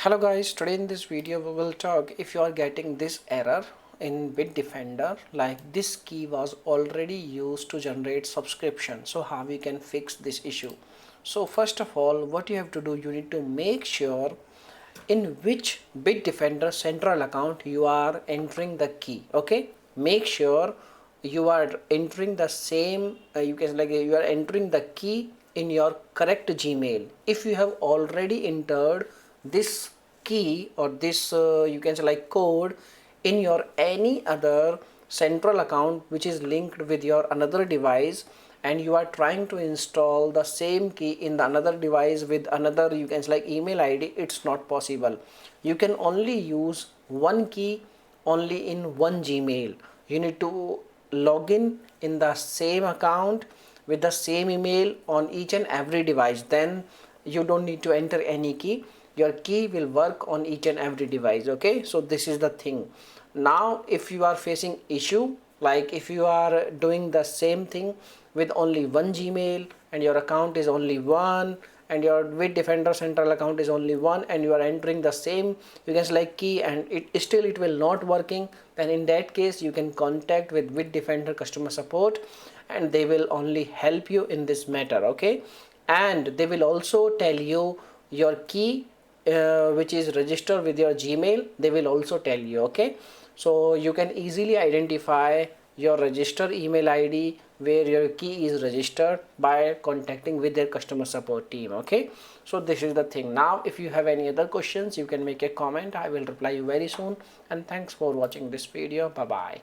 Hello guys, today in this video we will talk if you are getting this error in Bitdefender, like this key was already used to generate subscription, so how we can fix this issue. So first of all, what you have to do, you need to make sure in which Bitdefender central account you are entering the key. Okay, make sure you are entering the same you are entering the key in your correct Gmail. If you have already entered this key or this code in your any other central account which is linked with your another device, and you are trying to install the same key in the another device with another email ID, it's not possible. You can only use one key only in one Gmail. You need to log in the same account with the same email on each and every device. Then you don't need to enter any key. Your key will work on each and every device. Okay, so this is the thing. Now if you are facing issue, like if you are doing the same thing with only one Gmail and your account is only one, and your Bitdefender central account is only one, and you are entering the same key and it will not working, then in that case you can contact with Bitdefender customer support and they will only help you in this matter. Okay, and they will also tell you your key which is registered with your Gmail, they will also tell you. Okay, so you can easily identify your registered email ID where your key is registered by contacting with their customer support team. Okay, so this is the thing. Now if you have any other questions, you can make a comment. I will reply you very soon, and thanks for watching this video. Bye bye.